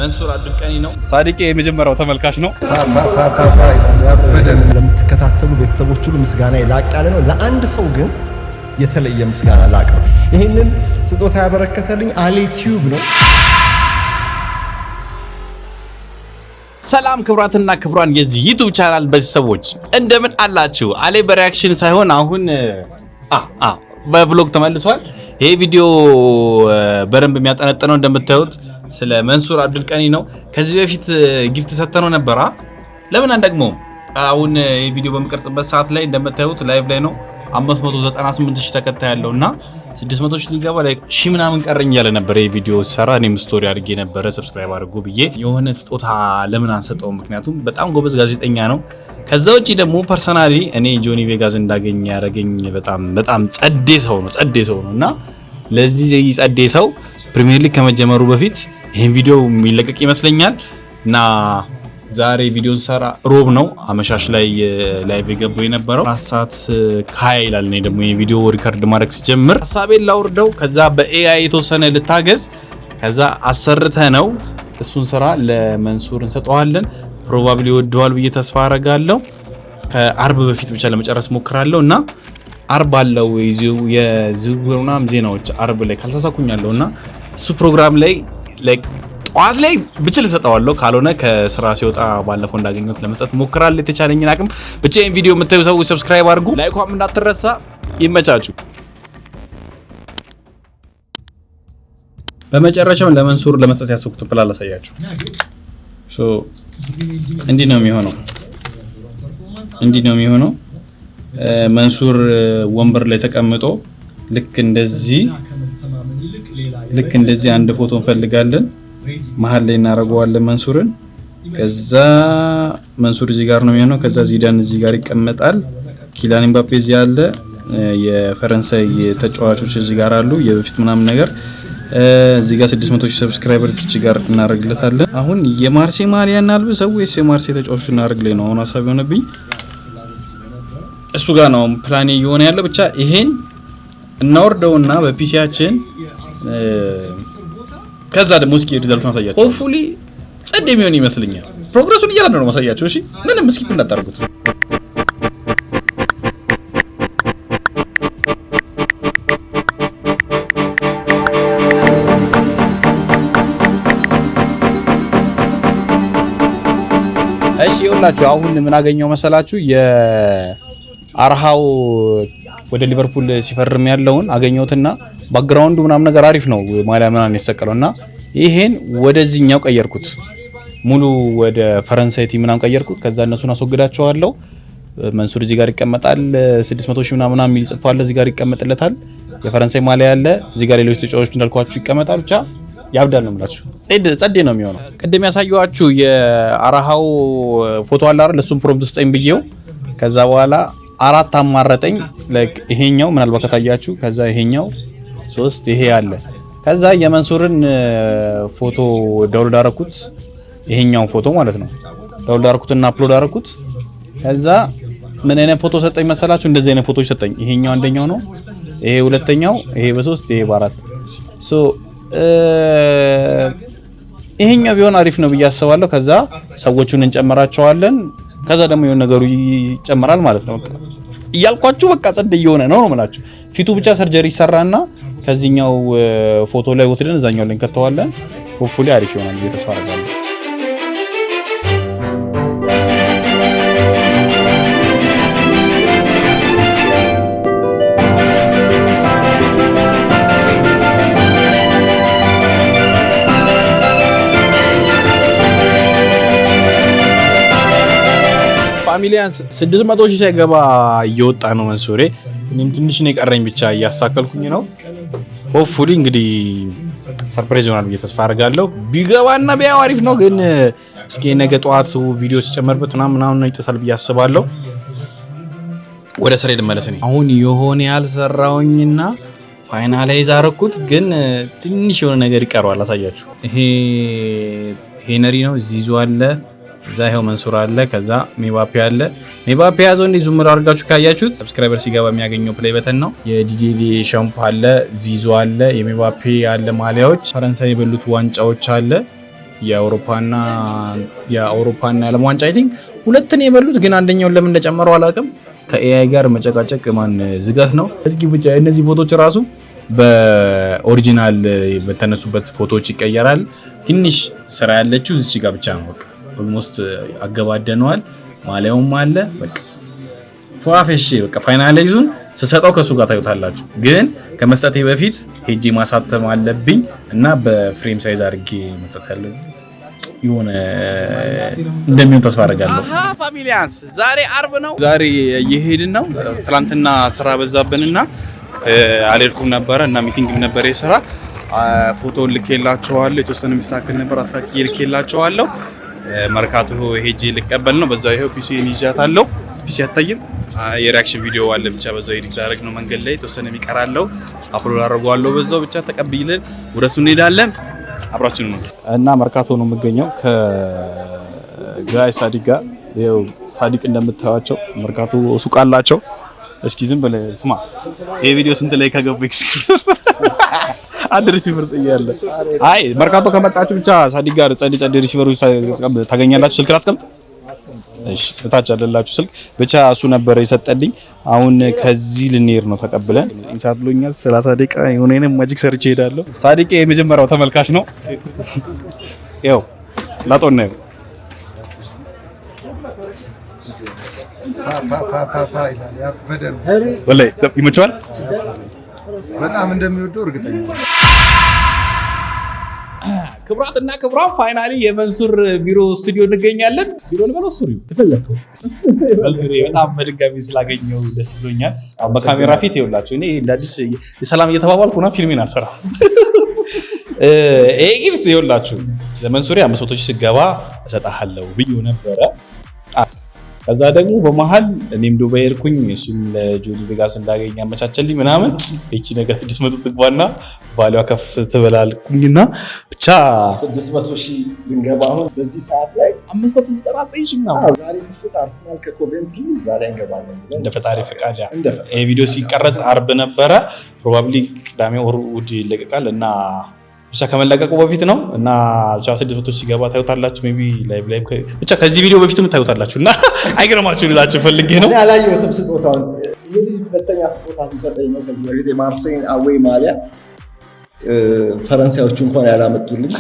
መንሱር አብዱልቀኒ ነው። ሳዲቄ የመጀመሪያው ተመልካች ነው። ለምትከታተሉ ቤተሰቦች ሁሉ ምስጋና ላቅ ያለ ነው። ለአንድ ሰው ግን የተለየ ምስጋና ላቅርብ። ይሄንን ስጦታ ያበረከተልኝ አሊ ቲዩብ ነው። ሰላም ክብራትና ክብራን የዚህ ዩቲዩብ ቻናል ቤተሰቦች እንደምን አላችሁ? አሊ በሪአክሽን ሳይሆን አሁን በቭሎግ ተመልሷል። ይሄ ቪዲዮ በደንብ የሚያጠነጥነው እንደምታዩት ስለ መንሱር አብዱልቀኒ ነው። ከዚህ በፊት ጊፍት ሰጥተነው ነበር። ለምን አንደግመውም? አሁን ይሄ ቪዲዮ በመቀርጽበት ሰዓት ላይ እንደምታዩት ላይቭ ላይ ነው 598,000 ተከታይ ያለውና 600,000 ሊገባ ላይ ሺ ምናምን ቀረኝ ያለ ነበር። ይሄ ቪዲዮ ሰራ እኔም ስቶሪ አድርጌ ነበር ሰብስክራይብ አድርጉ ብዬ የሆነ ስጦታ ለምን አንሰጠው? ምክንያቱም በጣም ጎበዝ ጋዜጠኛ ነው። ከዛ ውጪ ደግሞ ፐርሰናሊ እኔ ጆኒ ቬጋስ እንዳገኝ ያረገኝ በጣም ጸዴ ሰው ነውና ለዚህ ጸዴ ሰው ፕሪሚየር ሊግ ከመጀመሩ በፊት ይሄን ቪዲዮ የሚለቀቅ ይመስለኛል እና ዛሬ ቪዲዮ ሰራ ሮብ ነው አመሻሽ ላይ ላይቭ የገባው የነበረው 4 ሰዓት ካይ ይላል። እኔ ደግሞ ይሄን ቪዲዮ ሪከርድ ማድረግ ሲጀምር ሐሳቤን ላውርደው ከዛ በኤአይ የተወሰነ ልታገዝ ከዛ አሰርተ ነው እሱን ስራ ለመንሱር እንሰጠዋለን። ፕሮባብሊ ወደዋል ብዬ ተስፋ አረጋለሁ። ከአርብ በፊት ብቻ ለመጨረስ ሞክራለሁና አርብ አለው የዝውውርና ዜናዎች አርብ ላይ ካልተሳኩኛለሁና እሱ ፕሮግራም ላይ ጠዋት ላይ ብቻ ልሰጠዋለሁ። ካልሆነ ከስራ ሲወጣ ባለፈው እንዳገኘሁት ለመስጠት ሞክራለሁ የተቻለኝን አቅም። ብቻ ይሄን ቪዲዮ የምታዩ ሰዎች ሰብስክራይብ አድርጉ፣ ላይኩም እንዳትረሳ። ይመቻችሁ። በመጨረሻው ለመንሱር ለመስጠት ያሰብኩት ፕላን ላሳያችሁ። እንዲህ ነው የሚሆነው። መንሱር ወንበር ላይ ተቀምጦ ልክ እንደዚህ አንድ ፎቶ እንፈልጋለን። መሀል ላይ እናደርገዋለን መንሱርን። ከዛ መንሱር እዚህ ጋር ነው የሚሆነው። ከዛ ዚዳን እዚህ ጋር ይቀመጣል። ኪሊያን ኤምባፔ እዚህ አለ። የፈረንሳይ ተጫዋቾች እዚህ ጋር አሉ። የበፊት ምናምን ነገር እዚህ ጋር 600,000 ሰብስክራይበር እዚህ ጋር እናደርግለታለን። አሁን የማርሴ ማሊያ እናልብሰው ወይስ የማርሴ ተጫዋቾች እናደርግ ላይ ነው አሁን ሐሳብ የሆነብኝ። እሱ ጋር ነው ፕላኔ እየሆነ ያለው። ብቻ ይሄን እናወርደውና በፒሲያችን ከዛ ደግሞ እስኪ ሪዛልቱን አሳያችሁ። ሆፕፉሊ ጸድ የሚሆን ይመስልኛል። ፕሮግረሱን እያለ ነው ማሳያችሁ። እሺ ምንም ስኪፕ እንዳታደርጉት። እሺ ይኸውላችሁ አሁን ምን አገኘው መሰላችሁ? የአርሃው ወደ ሊቨርፑል ሲፈርም ያለውን አገኘውትና ባክግራውንዱ ምናምን ነገር አሪፍ ነው። ማሊያ ምናምን የተሰቀለውና ይሄን ወደዚህኛው ቀየርኩት። ሙሉ ወደ ፈረንሳይ ቲም ምናምን ቀየርኩት። ከዛ እነሱን አስወግዳቸዋለሁ። መንሱር እዚህ ጋር ይቀመጣል። 600,000 ምናምን የሚል ጽፏል እዚህ ጋር ይቀመጥለታል። የፈረንሳይ ማሊያ ያለ እዚህ ጋር ሌሎች ተጫዋቾች እንዳልኳችሁ ይቀመጣል። ብቻ ያብዳል ነው የምላችሁ። ጸዴ ነው የሚሆነው። ቅድም ያሳየኋችሁ የአራሃው ፎቶ አለ አይደል? እሱን ፕሮምፕት ስጠኝ ብዬው ከዛ በኋላ 4 አማረጠኝ። ይሄኛው ምናልባት ከታያችሁ ከዛ ይሄኛው 3 ይሄ አለ። ከዛ የመንሱርን ፎቶ ዳውንሎድ አደረኩት። ይሄኛው ፎቶ ማለት ነው። ዳውንሎድ አደረኩትና አፕሎድ አደረኩት። ከዛ ምን አይነት ፎቶ ሰጠኝ መሰላችሁ? እንደዚህ አይነት ፎቶዎች ሰጠኝ። ይሄኛው አንደኛው ነው፣ ይሄ ሁለተኛው፣ ይሄ በ3 ይሄ በ4 ይሄኛው ቢሆን አሪፍ ነው ብዬ አስባለሁ። ከዛ ሰዎቹን እንጨምራቸዋለን። ከዛ ደግሞ የሆነ ነገሩ ይጨምራል ማለት ነው። እያልኳችሁ በቃ ጸድ እየሆነ ነው ማለት ፊቱ ብቻ ሰርጀሪ ይሰራና ከዚህኛው ፎቶ ላይ ወስደን እዛኛው ላይ እንከተዋለን። ሆፕፉሊ አሪፍ ይሆናል ብዬ ተስፋ አደርጋለሁ። ፋሚሊያንስ 600,000 ሳይገባ እየወጣ ነው መንሱሬ። እኔም ትንሽ ነው የቀረኝ ብቻ እያሳከልኩኝ ነው። ሆፕፉሊ እንግዲህ ሰርፕራይዝ ይሆናል ብዬ ተስፋ አደርጋለሁ። ቢገባና ቢያው አሪፍ ነው። ግን እስኪ ነገ ጠዋት ቪዲዮ ሲጨመርበት ምናምን ይጥሳል ብዬ አስባለሁ። ወደ ስራ ልመለስ ነኝ። አሁን የሆነ ያልሰራውኝና ፋይናላይዝ አደረኩት። ግን ትንሽ የሆነ ነገር ይቀረዋል። አሳያችሁ። ይሄ ሄነሪ ነው ዚዙ አለ እዛ ይሄው መንሱር አለ። ከዛ ሜባፔ አለ። ሜባፔ ያዘው እንዲ ዙም አድርጋችሁ ካያችሁት ሰብስክራይበር ሲገባ የሚያገኘው ፕሌይ በተን ነው። የዲዲሊ ሻምፕ አለ፣ ዚዞ አለ፣ የሜባፔ አለ፣ ማሊያዎች፣ ፈረንሳይ የበሉት ዋንጫዎች አለ። የአውሮፓና የዓለም ዋንጫ አይ ቲንክ ሁለትን የበሉት ግን አንደኛውን ለምን እንደጨመረው አላውቅም። ከኤአይ ጋር መጨቃጨቅ ማን ዝጋት ነው። እስኪ ብቻ እነዚህ ፎቶዎች ራሱ በኦሪጂናል በተነሱበት ፎቶዎች ይቀየራል። ትንሽ ስራ ያለችው እዚህ ጋር ብቻ ነው። በቃ ኦልሞስት አገባደነዋል። ማሊያውም አለ በቃ ፏፈሽ በቃ ፋይናላይዙን ስሰጠው ከሱ ጋር ታዩታላችሁ። ግን ከመስጠቴ በፊት ሄጂ ማሳተም አለብኝ እና በፍሬም ሳይዝ አድርጌ መስጠት አለብኝ። የሆነ እንደሚሆን ተስፋ አደርጋለሁ። ፋሚሊያንስ ዛሬ አርብ ነው። ዛሬ እየሄድን ነው። ትናንትና ስራ በዛብንና አልሄድኩም ነበረ እና ሚቲንግ ነበር የስራ ፎቶውን ልኬላቸዋለሁ። የተወሰነ ሚስተካከል ነበር አሳክዬ ልኬላቸዋለሁ። መርካቶ ሄጂ ልቀበል ነው። በዛው ይሄው ፒሲን ይዣታለሁ። ፒሲ አታይም። የሪአክሽን ቪዲዮ አለ ብቻ በዛው ኤዲት ላደርግ ነው። መንገድ ላይ የተወሰነ የሚቀራለው አፕሎድ አደርገዋለሁ። በዛው ብቻ ተቀብይልን ወደሱ እንሄዳለን። አብራችን ነው እና መርካቶ ነው የምገኘው ከጋይ ሳዲቅ ጋር። ይኸው ሳዲቅ እንደምታዩቸው መርካቶ ሱቅ አላቸው። እስኪ ዝም ብለህ ስማ፣ ይሄ ቪዲዮ ስንት ላይ ከገቡ አንድ ሪሲቨር ጥያለ። አይ መርካቶ ከመጣችሁ ብቻ ሳዲቅ ጋር ጸድ ሪሲቨሮች ታገኛላችሁ። ስልክ ላስቀምጥ። እሺ እታች አለላችሁ ስልክ ብቻ እሱ ነበር የሰጠልኝ። አሁን ከዚህ ልንሄድ ነው ተቀብለን። ኢንሳት ብሎኛል 30 ደቂቃ የሆነ ማጂክ ሰርቼ ሄዳለሁ። ሳዲቅ የመጀመሪያው ተመልካች ነው። ያው ላጦና ነው ወላሂ ይመቸዋል። በጣም እንደሚወደው እርግጠኛ ነኝ። ክብራትና ክብራን ፋይናሊ የመንሱር ቢሮ ስቱዲዮ እንገኛለን። ቢሮ ልበለው ስቱዲዮ ተፈለከው መንሱር በጣም በድጋሚ ስላገኘው ደስ ብሎኛል። በካሜራ ፊት ይኸውላችሁ እኔ ለአዲስ የሰላም እየተባባልኩ ነው ፊልሜን አልሰራ ጊፍት ይኸውላችሁ ለመንሱር 500 ሺህ ስገባ እሰጥሃለሁ ብዬው ነበረ። ከዛ ደግሞ በመሃል እኔም ዱባይ ሄድኩኝ። እሱም ለጆኒ ቬጋስ እንዳገኝ አመቻቸልኝ ምናምን። እቺ ነገር 600 ትግባና ቫልዩዋ ከፍ ትበላልኩኝና ብቻ 600 ሺህ ብንገባ አሁን በዚህ ሰዓት ላይ 599 ሺህ ምናምን ዛሬ ምሽት አርሰናል ከኮቬንትሪ ዛሬ እንገባለን እንደ ፈጣሪ ፈቃድ። ይሄ ቪዲዮ ሲቀረጽ አርብ ነበረ። ፕሮባብሊ ቅዳሜ ወር እሑድ ይለቀቃል እና ብቻ ከመለቀቁ በፊት ነው እና ብቻ 600 ሲገባ ታዩታላችሁ። ሜቢ ላይቭ ብቻ ከዚህ ቪዲዮ በፊትም ታዩታላችሁና አይገርማችሁ ልላችሁ ፈልጌ ነው። እኔ አላየሁትም ስጦታውን። ይሄ ልጅ ሁለተኛ ስጦታ ሊሰጠኝ ነው። ከዚህ በፊት የማርሴይን አዌይ ማሊያ ፈረንሳዮቹ እንኳን ያላመጡልኝ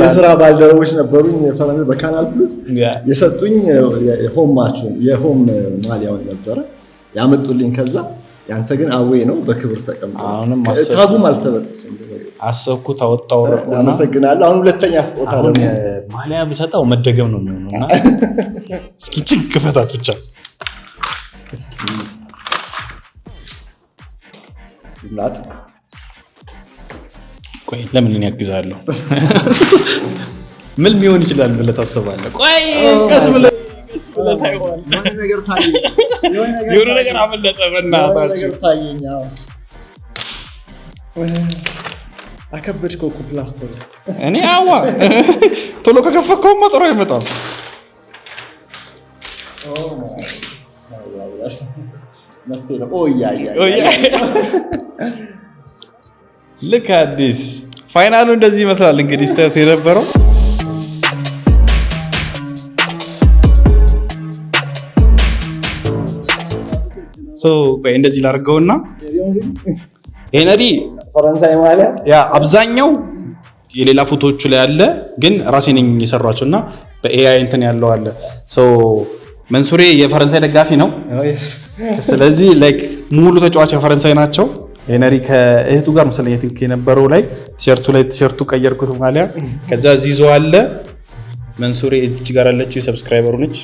የስራ ባልደረቦች ነበሩኝ ፈረንሳይ በካናል ፕሉስ የሰጡኝ የሆም ማሊያውን ነበረ ያመጡልኝ። ከዛ ያንተ ግን አዌይ ነው በክብር ተቀምጧል። አሁንም ታጉም አልተበጠሰም። አሰብኩት አወጣው ወረድኩና አመሰግናለሁ። አሁን ሁለተኛ ስጦታ ደግሞ ማሊያ ብሰጣው መደገም ነው የሚሆነውና እስኪ ጭንቅ ፈታት ብቻ ይላጥ። ቆይ ለምን እኔ ያግዛለሁ? ምን ሊሆን ይችላል ብለህ ታስባለህ? ቆይ ቀስ ብለህ ታይዋል። የሆነ ነገር አመለጠ። በእናትህ ታየኛው አከበድከው እኮ ፕላስተር። እኔ አዋ ቶሎ ከከፈከው ጥሩ አይመጣም። ልክ አዲስ ፋይናሉ እንደዚህ ይመስላል። እንግዲህ ስታዩት የነበረው እንደዚህ ላድርገውና ሄነሪ ፈረንሳይ ማሊያ ያ አብዛኛው የሌላ ፎቶዎቹ ላይ አለ፣ ግን ራሴ ነኝ የሰራቸውና በኤአይ እንትን ያለው አለ። መንሱሬ የፈረንሳይ ደጋፊ ነው። ስለዚህ ላይክ ሙሉ ተጫዋች የፈረንሳይ ናቸው። ሄነሪ ከእህቱ ጋር መሰለኝ የትንክ የነበረው ላይ ቲሸርቱ ቀየርኩት ማሊያ። ከዛ እዚህ ይዞ አለ መንሱሬ እዚህ ጋር አለችው የሰብስክራይበሩ ነች።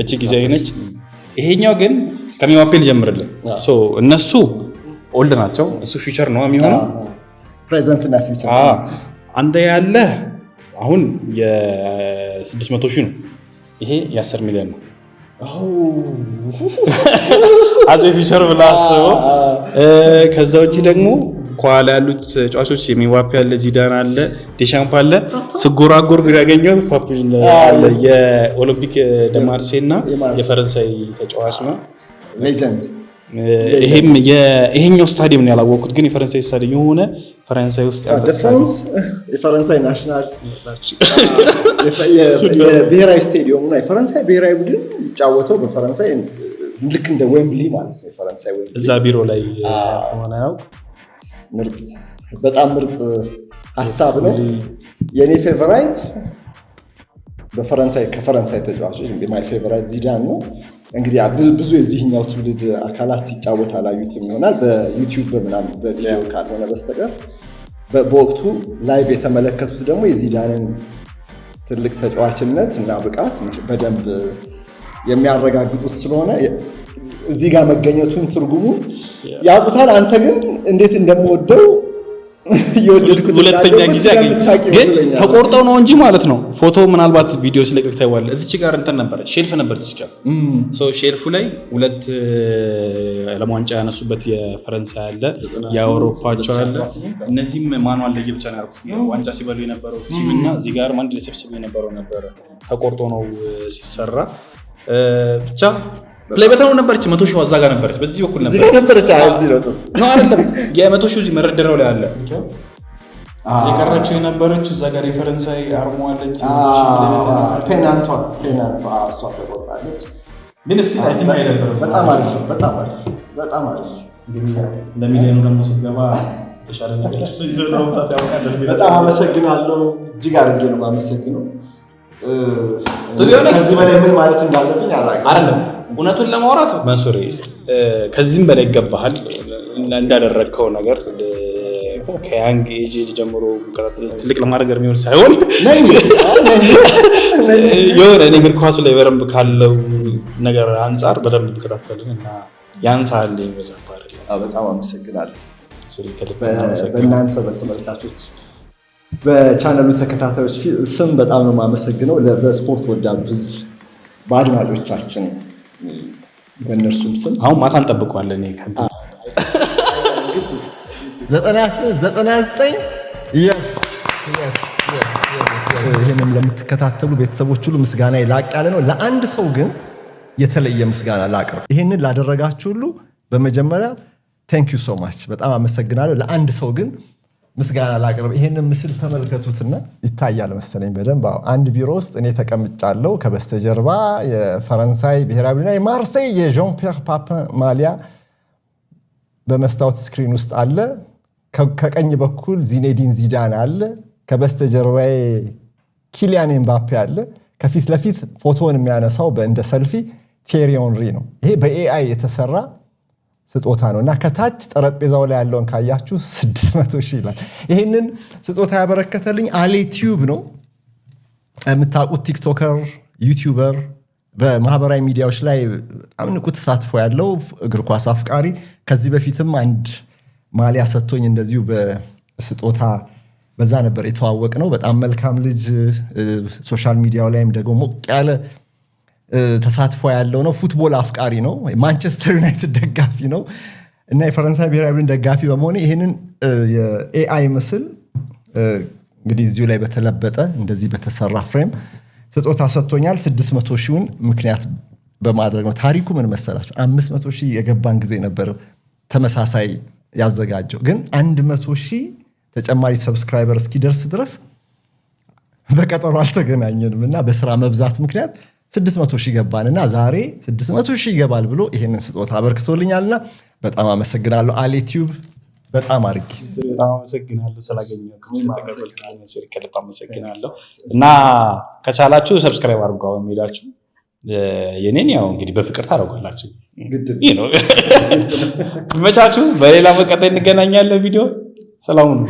እቺ ጊዜያዊ ነች። ይሄኛው ግን ከሚዋፔል ጀምርልን። እነሱ ኦልድ ናቸው፣ እሱ ፊውቸር ነው የሚሆነው። ፕሬዘንት እና ፊውቸር አንተ ያለ አሁን የ600 ሺህ ነው። ይሄ የ10 ሚሊዮን ነው። አዜ ፊውቸር ብላ አስበው። ከዛ ውጪ ደግሞ ከኋላ ያሉት ተጫዋቾች የሚዋፔ አለ፣ ዚዳን አለ፣ ዴሻምፕ አለ። ስጎራጎር ግን ያገኘሁት ፓፑጅ አለ። የኦሎምፒክ ደ ማርሴይ እና የፈረንሳይ ተጫዋች ነው። ይሄኛው ስታዲየም ነው ያላወቅኩት፣ ግን የፈረንሳይ ስታዲየም የሆነ ፈረንሳይ ውስጥ ያለ የፈረንሳይ ናሽናል የብሔራዊ ስታዲየም ነው። የፈረንሳይ ብሔራዊ ቡድን የሚጫወተው በፈረንሳይ ልክ እንደ ዌምብሊ ማለት ነው። የፈረንሳይ ዌምብሊ እዛ ቢሮ ላይ ሆነ ነው። ምርጥ በጣም ምርጥ ሀሳብ ነው። የኔ ፌቨራይት ከፈረንሳይ ተጫዋቾች ማይ ፌቨራይት ዚዳን ነው። እንግዲህ ብዙ የዚህኛው ትውልድ አካላት ሲጫወት አላዩትም ይሆናል በዩቲዩብ በምናምን በቪዲዮ ካልሆነ በስተቀር በወቅቱ ላይቭ የተመለከቱት ደግሞ የዚዳንን ትልቅ ተጫዋችነት እና ብቃት በደንብ የሚያረጋግጡት ስለሆነ እዚህ ጋር መገኘቱን ትርጉሙን ያውቁታል። አንተ ግን እንዴት እንደምወደው የወደድኩት ሁለተኛ ጊዜ ግን ተቆርጠው ነው እንጂ ማለት ነው። ፎቶ ምናልባት ቪዲዮ ሲለቀቅ ታይዋለህ። እዚች ጋር እንትን ነበር፣ ሼልፍ ነበር እዚች ጋር ሼልፉ ላይ ሁለት ዓለም ዋንጫ ያነሱበት የፈረንሳይ አለ፣ የአውሮፓቸው አለ። እነዚህም ማኑዋል ለየብቻ ነው ያልኩት። ዋንጫ ሲበሉ የነበረው ቲም እና እዚህ ጋር አንድ ላይ ሰብስበው የነበረው ነበር። ተቆርጦ ነው ሲሰራ ብቻ ላይ በተኑ ነበረች። 100 ሺህ እዛ ጋር ነበረች፣ በዚህ በኩል ነበረች። እዚህ ነበረች። እዚህ ነው ነው አይደለም? የ100 ሺህ እዚህ መረደረው ላይ አለ። የቀረችው የነበረችው እዛ ጋር የፈረንሳይ አርማ አለች። ፔናንቷ እሷ ተቆርጣለች። ግን እስቲ አይ ቲንክ አይደበረም። በጣም አሪፍ። እንግዲህ ለሚሊዮኑ ደግሞ ስትገባ ተሻለ ነገር ይዘው ወጣት ያውቃል። በጣም አመሰግናለሁ። እጅግ አድርጌ ነው የማመሰግነው። ከዚህ በላይ ምን ማለት እንዳለብኝ አይደለም። እውነቱን ለማውራት መንሱሬ ከዚህም በላይ ይገባሃል። እንዳደረግከው ነገር ከያንግ ኤጅ ጀምሮ ትልቅ ለማድረግ የሚሆን ሳይሆን የሆነ እኔ እግር ኳሱ ላይ በደንብ ካለው ነገር አንጻር በደንብ ይከታተልን እና ያንሳል ይመዛባል። በጣም አመሰግናለሁ። በእናንተ በተመልካቾች በቻናሉ ተከታታዮች ስም በጣም ነው የማመሰግነው። በስፖርት ወዳዱ ህዝብ በአድማጮቻችን በእነርሱም ስም አሁን ማታ እንጠብቀዋለን። 99 ይህንም ለምትከታተሉ ቤተሰቦች ሁሉ ምስጋና ላቅ ያለ ነው። ለአንድ ሰው ግን የተለየ ምስጋና ላቅርብ። ይህንን ላደረጋችሁ ሁሉ በመጀመሪያ ቴንክ ዩ ሶ ማች በጣም አመሰግናለሁ። ለአንድ ሰው ግን ምስጋና ላቅርብ። ይሄንን ምስል ተመልከቱትና ይታያል መሰለኝ በደንብ። አንድ ቢሮ ውስጥ እኔ ተቀምጫለሁ። ከበስተጀርባ የፈረንሳይ ብሔራዊ ቡድንና የማርሴይ የዣን ፒየር ፓፒን ማሊያ በመስታወት ስክሪን ውስጥ አለ። ከቀኝ በኩል ዚኔዲን ዚዳን አለ። ከበስተጀርባ ኪሊያን ኤምባፔ አለ። ከፊት ለፊት ፎቶውን የሚያነሳው እንደ ሰልፊ ቲየሪ ኦንሪ ነው። ይሄ በኤአይ የተሰራ ስጦታ ነው እና ከታች ጠረጴዛው ላይ ያለውን ካያችሁ 600 ሺህ ይላል። ይሄንን ስጦታ ያበረከተልኝ አሌ ቲዩብ ነው። የምታውቁት ቲክቶከር፣ ዩቲዩበር፣ በማህበራዊ ሚዲያዎች ላይ በጣም ንቁ ተሳትፎ ያለው እግር ኳስ አፍቃሪ። ከዚህ በፊትም አንድ ማሊያ ሰጥቶኝ እንደዚሁ በስጦታ በዛ ነበር የተዋወቅ ነው። በጣም መልካም ልጅ፣ ሶሻል ሚዲያው ላይም ደግሞ ሞቅ ያለ ተሳትፎ ያለው ነው። ፉትቦል አፍቃሪ ነው። ማንቸስተር ዩናይትድ ደጋፊ ነው እና የፈረንሳይ ብሔራዊ ቡድን ደጋፊ በመሆኑ ይህንን የኤአይ ምስል እንግዲህ እዚሁ ላይ በተለበጠ እንደዚህ በተሰራ ፍሬም ስጦታ ሰጥቶኛል። 600 ሺውን ምክንያት በማድረግ ነው። ታሪኩ ምን መሰላችሁ? 500 ሺህ የገባን ጊዜ ነበር ተመሳሳይ ያዘጋጀው፣ ግን 100 ሺህ ተጨማሪ ሰብስክራይበር እስኪደርስ ድረስ በቀጠሮ አልተገናኘንም እና በስራ መብዛት ምክንያት 600 ሺህ ገባንና ዛሬ 600 ሺህ ይገባል ብሎ ይሄንን ስጦታ አበርክቶልኛልና በጣም አመሰግናለሁ አሌ ቲዩብ። በጣም አድርጌ በጣም አመሰግናለሁ ስላገኘሁኝ፣ ተቀበልኩኝ። ከልብ አመሰግናለሁ እና ከቻላችሁ ሰብስክራይብ አድርጉ። አሁን ሄዳችሁ የኔን ያው እንግዲህ በፍቅር ታደርጓላችሁ። ይሄ ነው መቻችሁ። በሌላ መቀጠል እንገናኛለን። ቪዲዮ ሰላም ነው።